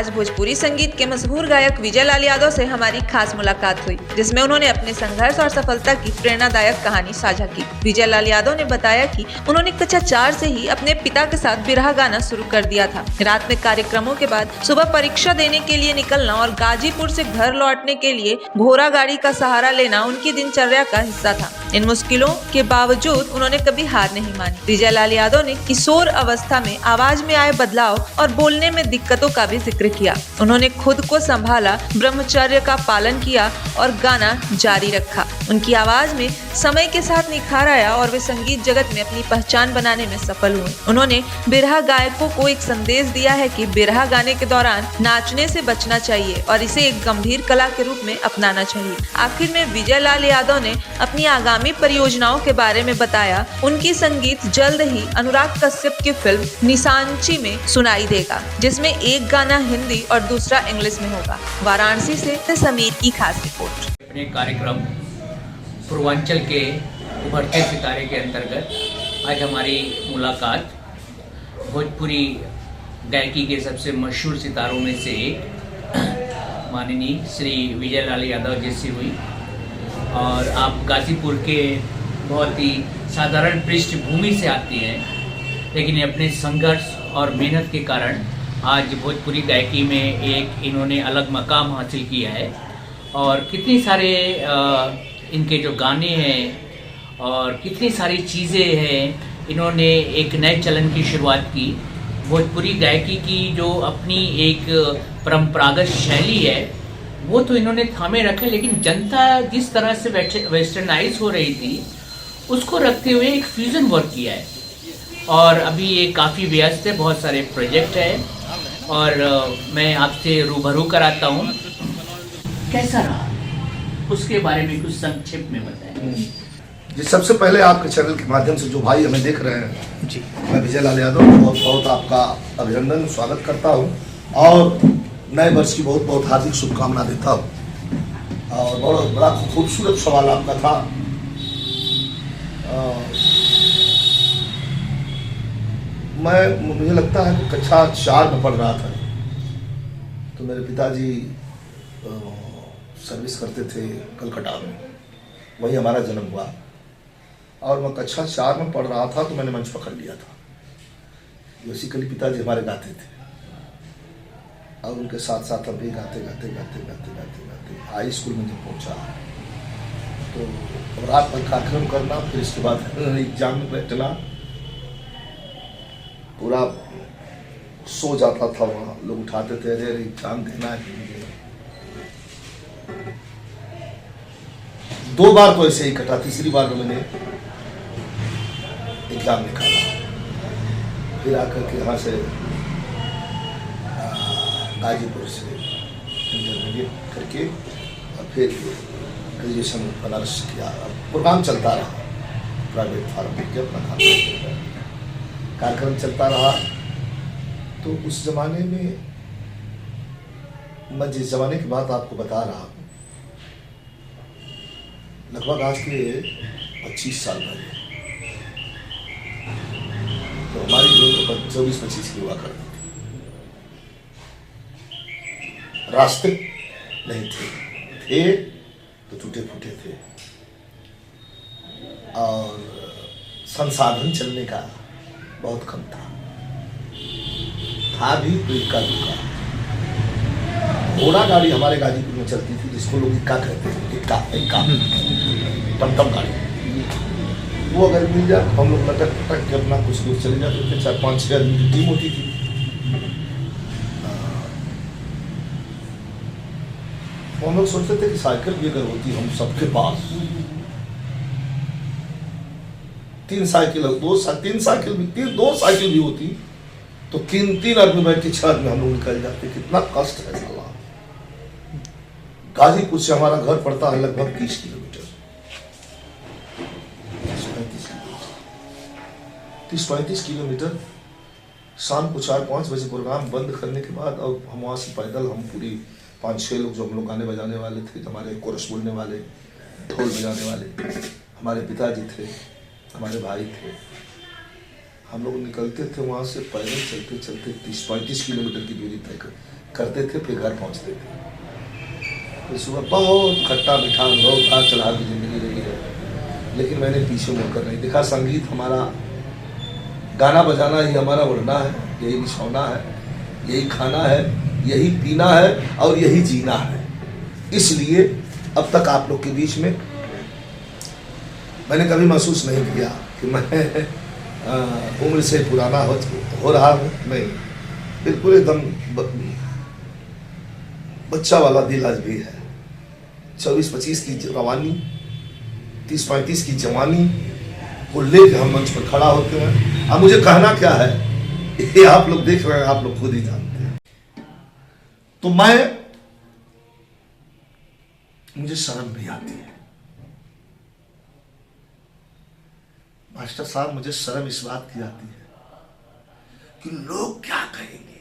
आज भोजपुरी संगीत के मशहूर गायक विजय लाल यादव से हमारी खास मुलाकात हुई, जिसमें उन्होंने अपने संघर्ष और सफलता की प्रेरणादायक कहानी साझा की। विजय लाल यादव ने बताया कि उन्होंने कक्षा 4 से ही अपने पिता के साथ बिरहा गाना शुरू कर दिया था। रात में कार्यक्रमों के बाद सुबह परीक्षा देने के लिए निकलना और गाजीपुर से घर लौटने के लिए घोड़ा गाड़ी का सहारा लेना उनकी दिनचर्या का हिस्सा था। इन मुश्किलों के बावजूद उन्होंने कभी हार नहीं मानी। विजय लाल यादव ने किशोर अवस्था में आवाज में आए बदलाव और बोलने में दिक्कतों का भी जिक्र किया। उन्होंने खुद को संभाला, ब्रह्मचर्य का पालन किया और गाना जारी रखा। उनकी आवाज में समय के साथ निखार आया और वे संगीत जगत में अपनी पहचान बनाने में सफल हुए। उन्होंने बिरहा गायकों को एक संदेश दिया है कि बिरहा गाने के दौरान नाचने से बचना चाहिए और इसे एक गंभीर कला के रूप में अपनाना चाहिए। आखिर में विजय लाल यादव ने अपनी आगामी परियोजनाओं के बारे में बताया। उनकी संगीत जल्द ही अनुराग कश्यप की फिल्म निशांची में सुनाई देगा, जिसमें एक गाना हिंदी और दूसरा इंग्लिश में होगा। वाराणसी से समीर की खास रिपोर्ट। अपने कार्यक्रम पूर्वांचल के उभरते सितारे के अंतर्गत आज हमारी मुलाकात भोजपुरी गायकी के सबसे मशहूर सितारों में से एक माननीय श्री विजय लाल यादव जी से हुई। और आप गाजीपुर के बहुत ही साधारण पृष्ठभूमि से आती हैं, लेकिन अपने संघर्ष और मेहनत के कारण आज भोजपुरी गायकी में एक इन्होंने अलग मकाम हासिल किया है। और कितनी सारे इनके जो गाने हैं और कितनी सारी चीज़ें हैं, इन्होंने एक नए चलन की शुरुआत की। भोजपुरी गायकी की जो अपनी एक परंपरागत शैली है वो तो इन्होंने थामे रखा, लेकिन जनता जिस तरह से वेस्टर्नाइज हो रही थी उसको रखते हुए एक फ्यूजन वर्क किया है। और अभी ये काफ़ी व्यस्त है, बहुत सारे प्रोजेक्ट है और मैं आपसे रूबरू कराता हूँ। कैसा रहा उसके बारे में कुछ संक्षेप में बताएं। जी, सबसे पहले आपके चैनल के माध्यम से जो भाई हमें देख रहे हैं जी, मैं विजय लाल यादव बहुत बहुत आपका अभिनंदन स्वागत करता हूँ और नए वर्ष की बहुत बहुत हार्दिक शुभकामना देता हूँ। और बहुत बड़ा खूबसूरत सवाल आपका था। मुझे लगता है कि कक्षा 4 में पढ़ रहा था तो मेरे पिताजी सर्विस करते थे कलकत्ता में, वही हमारा जन्म हुआ। और मैं कक्षा 4 में पढ़ रहा था तो मैंने मंच पकड़ लिया था। बेसिकली पिताजी हमारे गाते थे और उनके साथ साथ हम भी गाते गाते गाते गाते गाते गाते हाई स्कूल में जब पहुँचा तो रात भर कार्यक्रम करना, फिर इसके बाद एग्जाम में बैठना, पूरा सो जाता था। वहाँ लोग उठाते थे, अरे एग्जाम देना है। 2 बार तो ऐसे ही कटा, तीसरी बार में मैंने एग्जाम निकाला। फिर आकर के यहाँ से गाजीपुर से इंटरमीडिएट करके और फिर ग्रेजुएशन बनारस किया। प्रोग्राम चलता रहा, प्राइवेट फार्म के अपना कार्यक्रम चलता रहा। तो उस जमाने में मैं जिस जमाने की बात आपको बता रहा हूँ, लगभग आज के 25 साल पहले, तो हमारी जो 24-25 की हुआ करती थी, रास्ते नहीं थे तो टूटे फूटे थे और संसाधन चलने का बहुत कम था भी तो इक्का दुक्का। घोड़ा गाड़ी हमारे गाजीपुर में चलती थी, जिसको लोग इक्का कहते थे। इक्का टमटम गाड़ी, वो अगर मिल जाए हम लोग लटक पटक के अपना कुछ दूर चले जाते थे। 4-5-6 आदमी की टीम होती थी। हम लोग सोचते थे कि साइकिल भी अगर होती हम सबके पास, 2 साइकिल भी होती तो 3 आदमी बैठ के 6 आदमी हम लोग निकल जाते। कितना कष्ट है साला। गाजीपुर से हमारा घर पड़ता है लगभग 30 किलोमीटर, 30-35 किलोमीटर। शाम को 4-5 बजे प्रोग्राम बंद करने के बाद और हम वहाँ से पैदल, हम पूरी 5-6 लोग जो हम लोग गाने बजाने वाले थे, हमारे कोरस बोलने वाले, ढोल बजाने वाले, हमारे पिताजी थे, हमारे भाई थे, हम लोग निकलते थे वहाँ से पैदल चलते चलते 30-35 किलोमीटर की दूरी तय करते थे, फिर घर पहुँचते थे। फिर सुबह बहुत खट्टा मीठा अनुभव था, चढ़ा की जिंदगी रही है, लेकिन मैंने पीछे मुड़कर नहीं देखा। संगीत हमारा, गाना बजाना ही हमारा उड़ना है, यही बिछौना है, यही खाना है, यही पीना है और यही जीना है। इसलिए अब तक आप लोग के बीच में मैंने कभी महसूस नहीं किया कि मैं उम्र से पुराना हो रहा हूँ। नहीं, बिल्कुल एकदम बच्चा वाला दिल आज भी है। 24-25 की रवानी, 30-35 की जवानी को लेकर हम मंच पर खड़ा होते हैं। अब मुझे कहना क्या है, ये आप लोग देख रहे हैं, आप लोग खुद ही जानते हैं। तो मुझे शर्म भी आती है मास्टर साहब, मुझे शर्म इस बात की आती है कि लोग क्या कहेंगे।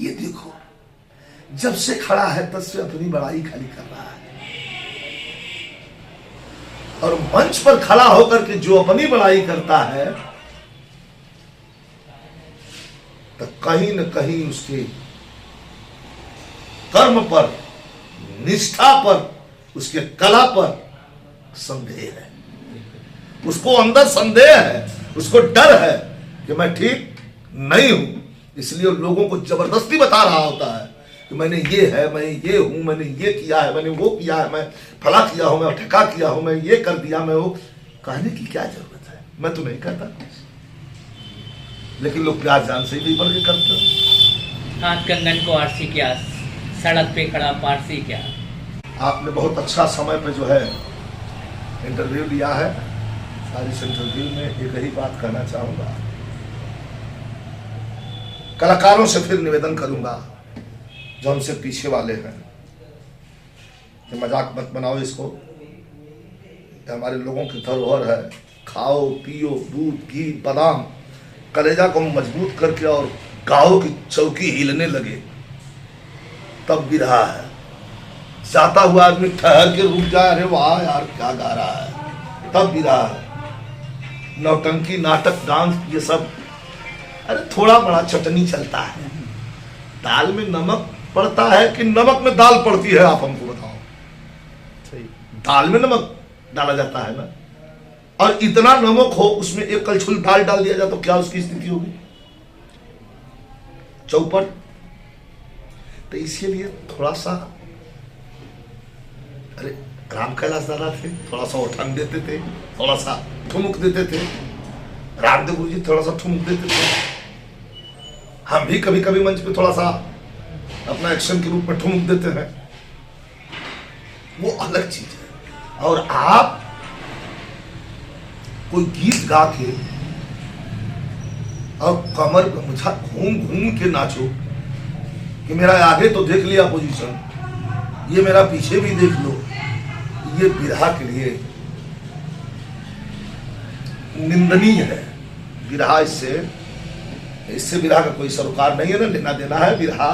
ये देखो, जब से खड़ा है तब से अपनी बड़ाई खाली कर रहा है, और मंच पर खड़ा होकर के जो अपनी बड़ाई करता है तो कहीं न कहीं उसके कर्म पर, निष्ठा पर, उसके कला पर संदेह है। उसको अंदर संदेह है, उसको डर है कि मैं ठीक नहीं हूं, इसलिए लोगों को जबरदस्ती बता रहा होता है कि मैंने ये है, मैं ये हूं, मैंने ये किया है, मैंने वो किया है, मैं फला किया हूं, मैं ठका किया हूं, मैं ये कर दिया, मैं वो। कहने की क्या जरूरत है, मैं तो नहीं करता, लेकिन लोग प्यार जान से ही बढ़ के करते हैं। हाथ कंगन को आरसी क्या, सड़क पे खड़ा पारसी क्या। आपने बहुत अच्छा समय पे जो है इंटरव्यू लिया है। सारी इस इंटरव्यू में एक ही बात कहना चाहूंगा, कलाकारों से फिर निवेदन करूंगा जो हमसे पीछे वाले हैं कि मजाक मत बनाओ इसको, हमारे लोगों की धरोहर है। खाओ पियो दूध घी बादाम, कलेजा को मजबूत करके और गाँव की चौकी हिलने लगे तब भी रहा है। जाता हुआ आदमी ठहर के रुक जाए, अरे वाह यार क्या गा रहा है, तब भी रहा है। नौटंकी, नाटक, डांस, ये सब अरे थोड़ा बड़ा चटनी चलता है। दाल में नमक पड़ता है कि नमक में दाल पड़ती है, आप हमको बताओ। सही, दाल में नमक डाला जाता है ना, और इतना नमक हो उसमें एक कलछुल दाल डाल दिया जाए तो क्या उसकी स्थिति होगी, चौपट। तो इसीलिए थोड़ा सा, अरे राम कैलाश दादा थे, थोड़ा सा उठान देते थे, थोड़ा सा ठुमुक देते थे। रामदेव गुरु जी थोड़ा सा ठुमुक देते थे। हम भी कभी कभी मंच पे थोड़ा सा अपना एक्शन के रूप में ठुमुक देते हैं, वो अलग चीज है। और आप कोई गीत गा के और कमर घूम घूम के नाचो कि मेरा आगे तो देख लिया पोजीशन, ये मेरा पीछे भी देख लो, ये बिरहा के लिए निंदनीय है। बिरहा इससे बिरहा का कोई सरोकार नहीं है ना, लेना देना है। बिरहा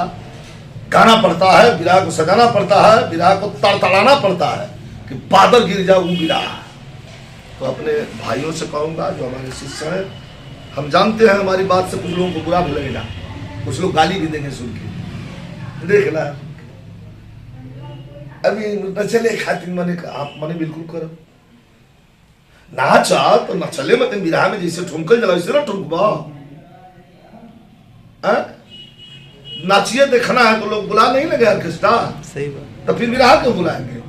गाना पड़ता है, बिरहा को सजाना पड़ता है, बिरहा को तड़तड़ाना पड़ता है कि बादल गिर जाए, वो बिरहा। तो अपने भाइयों से कहूंगा जो हमारे शिष्य हैं, हम जानते हैं हमारी बात से कुछ लोगों को बुरा भी लगेगा, कुछ लोग गाली भी देंगे सुन के, देखना अभी न चले खातिर मने बिल्कुल करो नाचा तो न चले मत बिरहा में जैसे ठुमकल जला वैसे ना ठुमकबा। नाचिए देखना है तो लोग बुला नहीं लगे ऑर्केस्ट्रा, सही बात। तो फिर बिरहा क्यों बुलाएंगे,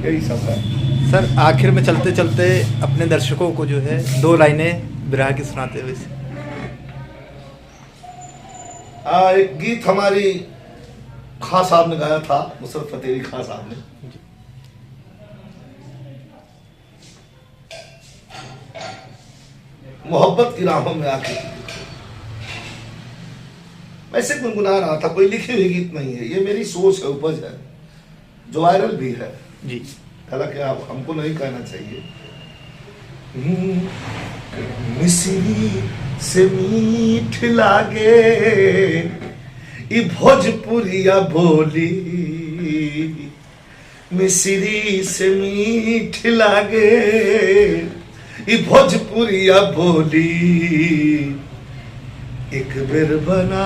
यही सब है। सर आखिर में चलते चलते अपने दर्शकों को जो है 2 लाइनें बिरहा की सुनाते हुए। एक गीत हमारी खां साहब ने गाया था, मुशर्रफ फतेही खां साहब ने। मोहब्बत की राहों में आके वैसे गुनगुना रहा था, कोई लिखी हुई गीत नहीं है, ये मेरी सोच है, उपज है, जो वायरल भी है जी। हालांकि आप हमको नहीं कहना चाहिए। मिश्री से मीठ लागे ई भोजपुरिया बोली, मिश्री से मीठ लागे ई भोजपुरिया बोली एक बेर बना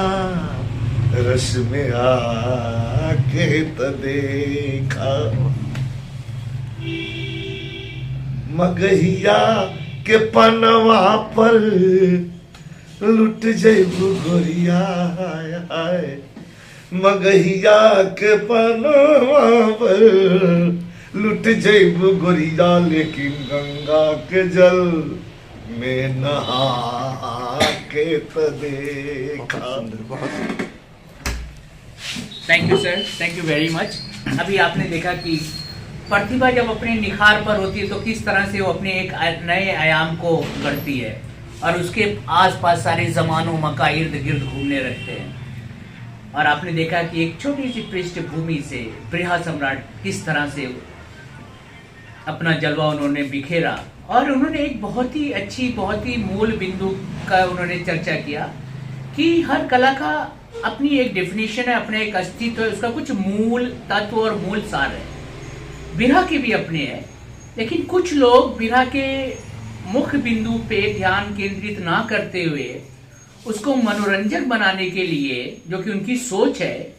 रस में आके त देखा मगहिया के पनवा पर लुट जइबू गोरिया आय मगहिया के पनवा पर लुट जइबू गोरिया लेकिन गंगा के जल में नहा के त देखा। Thank you sir, thank you very much. अभी आपने देखा कि प्रतिभा जब अपने निखार पर होती है तो किस तरह से वो अपने एक नए आयाम को गढ़ती है और उसके आसपास सारे जमानों मका इर्द गिर्द घूमने लगते हैं। और आपने देखा कि एक छोटी सी पृष्ठभूमि से बिरहा सम्राट किस तरह से अपना जलवा उन्होंने बिखेरा और उन्होंने एक बहुत ही अच्छी, बहुत ही मूल बिंदु का उन्होंने चर्चा किया कि हर कला का अपनी एक डेफिनेशन है, अपना एक अस्तित्व है, उसका कुछ मूल तत्व और मूल सार है। बिरहा के भी अपने हैं, लेकिन कुछ लोग बिरहा के मुख्य बिंदु पे ध्यान केंद्रित ना करते हुए उसको मनोरंजक बनाने के लिए, जो कि उनकी सोच है,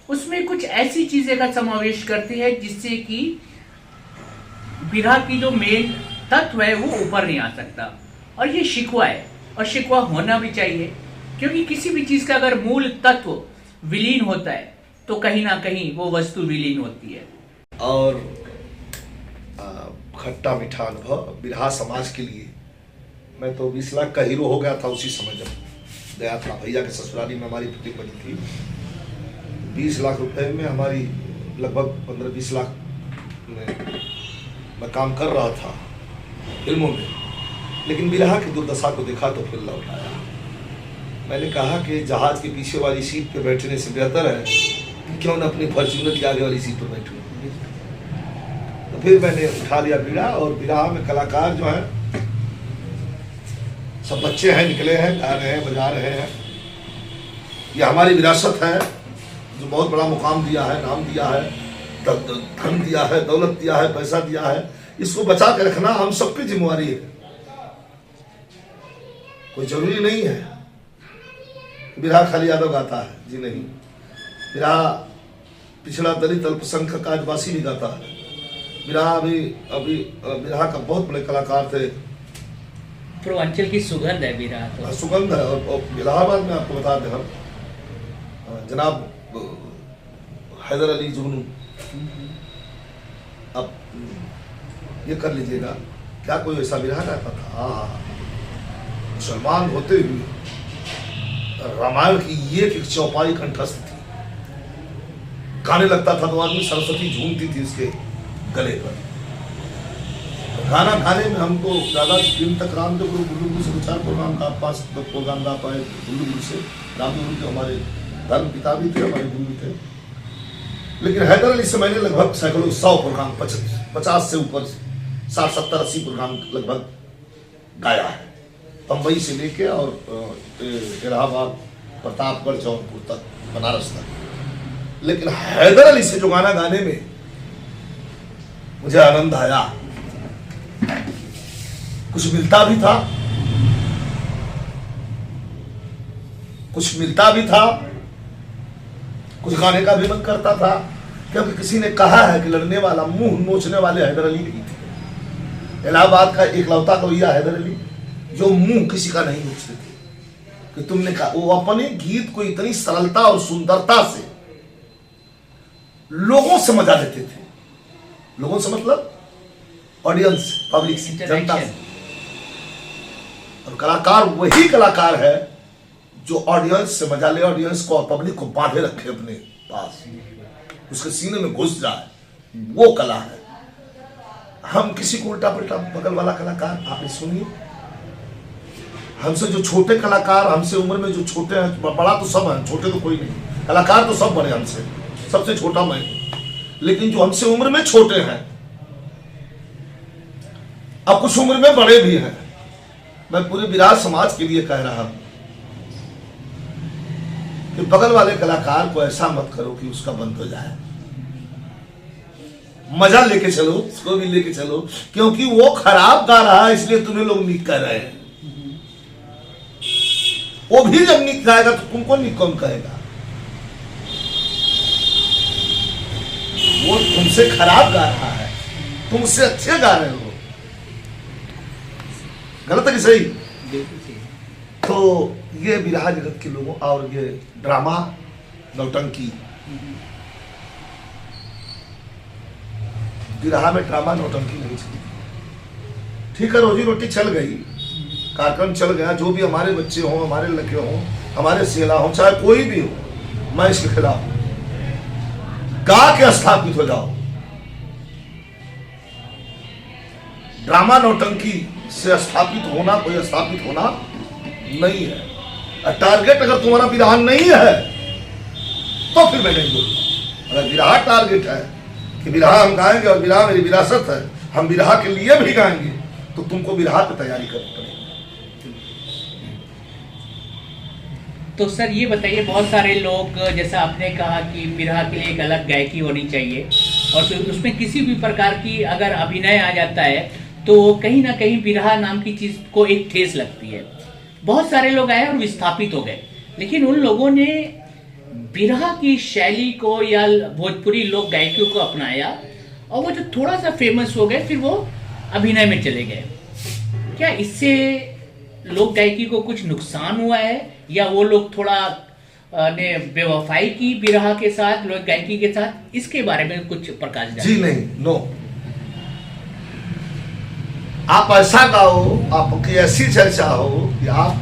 उसमें कुछ ऐसी चीजें का समावेश करते हैं जिससे कि बिरहा की जो मेन तत्व है वो ऊपर नहीं आ सकता। और ये शिकवा है, और शिकवा होना भी चाहिए, क्योंकि किसी भी चीज का अगर मूल तत्व विलीन होता है तो कहीं ना कहीं वो वस्तु विलीन होती है। और खट्टा मीठा अनुभव बिरहा समाज के लिए। मैं तो 20 लाख का हीरो हो गया था उसी समय जब गया था। भैया के ससुराली में हमारी फिल्म बनी थी। 20 लाख रुपए में हमारी लगभग 15-20 लाख में मैं काम कर रहा था फिल्मों में, लेकिन बिरहा की दुर्दशा को देखा तो फिर लौट आया। मैंने कहा कि जहाज के पीछे वाली सीट पर बैठने से बेहतर है कि क्यों न अपनी फॉर्च्यूनर की आगे वाली सीट पर बैठूं। तो फिर मैंने उठा लिया बिरहा, और बिरहा में कलाकार जो हैं सब बच्चे हैं, निकले हैं, गा रहे हैं, बजा रहे हैं। ये हमारी विरासत है जो बहुत बड़ा मुकाम दिया है, नाम दिया है, धन दिया है, दौलत दिया है, पैसा दिया है। इसको बचा के रखना हम सबकी जिम्मेवारी है। कोई जरूरी नहीं है बिरहा खाली यादव गाता है, जी नहीं। बिरहा पिछड़ा दलित अल्पसंख्यक आदिवासी भी गाता है। बिरहा अभी बिरहा का बहुत बड़े कलाकार थे। पूर्वांचल की सुगंध है बिरहा तो। सुगंध है। और इलाहाबाद में आपको बता दें, हम जनाब हैदर अली जुगनू, अब ये कर लीजिएगा, क्या कोई ऐसा बिरहा गाता था? मुसलमान होते हुए रामायण की ये एक चौपाई कंठस्थ थी। गाने लगता था तो आदमी सरस्वती झूमती थी उसके गले पर। गाना गाने में हमको ज्यादा दिन तक रामदेव गुरु गुरु से 4 प्रोग्राम का 5 प्रोग्राम गा पाए गुरु से। रामदेव गुरु हमारे धर्म पिता भी थे, हमारे गुरु थे। लेकिन हैदर अली से मैंने लगभग सैकड़ों 100 प्रोग्राम 50 से ऊपर 60, 70, 80 प्रोग्राम लगभग गाया है, बम्बई से लेके और इलाहाबाद, प्रतापगढ़, जौनपुर तक, बनारस तक। लेकिन हैदर अली से जो गाना गाने में मुझे आनंद आया, कुछ मिलता भी था, कुछ गाने का भी मन करता था, क्योंकि किसी ने कहा है कि लड़ने वाला मुंह नोचने वाले हैदर अली नहीं थे। इलाहाबाद का एकलौता कवि हैदर अली जो मुंह किसी का नहीं नोचते थे। कि तुमने कहा, वो अपने गीत को इतनी सरलता और सुंदरता से लोगों से मजा लेते थे। लोगों से मतलब ऑडियंस, पब्लिक से, जनता से। और कलाकार वही कलाकार है जो ऑडियंस से मजा ले, ऑडियंस को और पब्लिक को बांधे रखे अपने पास, उसके सीने में घुस जाए, वो कला है। हम किसी को उल्टा पुल्टा बगल वाला कलाकार, आपने सुनिए, हमसे जो छोटे कलाकार, हमसे उम्र में जो छोटे हैं, बड़ा तो सब है, छोटे तो कोई नहीं, कलाकार तो सब बड़े हमसे, सबसे छोटा मैं, लेकिन जो हमसे उम्र में छोटे हैं, अब कुछ उम्र में बड़े भी हैं, मैं पूरे बिरहा समाज के लिए कह रहा हूं कि बगल वाले कलाकार को ऐसा मत करो कि उसका बंद हो जाए। मजा लेके चलो, उसको भी लेके चलो, क्योंकि वो खराब गा रहा है इसलिए तुम्हें लोग निक कह रहे हैं। वो भी जब निक गाएगा तो तुमको निक कौन कहेगा? वो तुमसे खराब गा रहा है, तुमसे अच्छे गा रहे हो। गलत है कि सही? तो ये बिरहा जगत के लोगों और ये ड्रामा नौटंकी, बिरहा में ड्रामा नौटंकी नहीं चली। ठीक है, रोजी रोटी चल गई, कार्यक्रम चल गया, जो भी हमारे बच्चे हों, हमारे लड़के हों, हमारे सेला हों, चाहे कोई भी हो, मैं इसके खिलाफ हूं। गा के स्थापित हो जाओ। ड्रामा नौटंकी से स्थापित होना, कोई स्थापित होना नहीं है। टारगेट अगर तुम्हारा बिरहा नहीं है तो फिर मैं नहीं बोलूंगा। अगर बिरहा टारगेट है कि बिरहा हम गाएंगे और बिरहा मेरी विरासत है, हम बिरहा के लिए भी गाएंगे, तो तुमको बिरहा की तैयारी करनी पड़ेगी। तो सर ये बताइए, बहुत सारे लोग, जैसा आपने कहा कि बिरहा के लिए एक अलग गायकी होनी चाहिए और फिर उसमें किसी भी प्रकार की अगर अभिनय आ जाता है तो कहीं ना कहीं बिरहा नाम की चीज को एक ठेस लगती है। बहुत सारे लोग आए और विस्थापित हो गए, लेकिन उन लोगों ने बिरहा की शैली को या भोजपुरी लोक गायकियों को अपनाया और वो जो थोड़ा सा फेमस हो गए फिर वो अभिनय में चले गए। क्या इससे लोक गायकी को कुछ नुकसान हुआ है या वो लोग थोड़ा ने बेवफाई की बिरहा के साथ, लोक गायकी के साथ? इसके बारे में कुछ प्रकाश डालिए। जी नहीं, नो। आप ऐसा गाओ, आपकी ऐसी चर्चा हो कि आप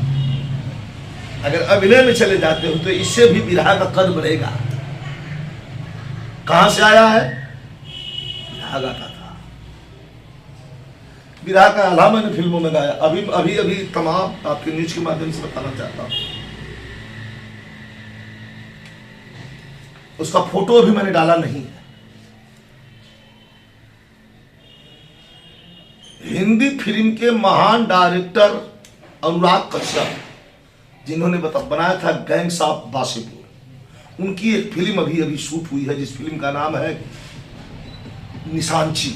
अगर अभिनय में चले जाते हो तो इससे भी बिरहा का कद बढ़ेगा। कहां से आया है? बिरहा गाता था। बिरहा का आला मैंने फिल्मों में गाया। अभी तमाम आपके न्यूज के माध्यम से बताना चाहता हूं। उसका फोटो अभी मैंने डाला नहीं है। हिंदी फिल्म के महान डायरेक्टर अनुराग कश्यप, जिन्होंने बनाया था गैंग्स ऑफ वासेपुर, उनकी एक फिल्म अभी शूट हुई है जिस फिल्म का नाम है निशांची।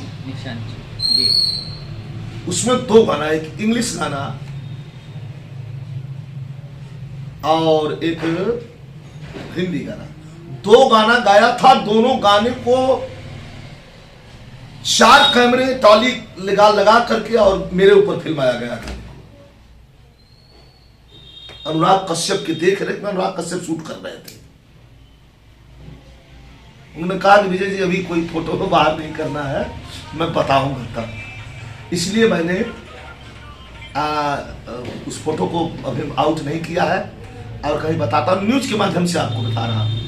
उसमें 2 गाना, एक इंग्लिश गाना और एक हिंदी गाना, 2 गाना गाया था। दोनों गाने को 4 कैमरे टॉली लगा करके और मेरे ऊपर फिल्माया गया था। अनुराग कश्यप की देख रेख में अनुराग कश्यप शूट कर रहे थे। उन्होंने कहा कि विजय जी अभी कोई फोटो बाहर नहीं करना है, मैं बताऊंगा तब। इसलिए मैंने उस फोटो को अभी आउट नहीं किया है और कहीं बताता हूं, न्यूज के माध्यम से आपको बता रहा हूं।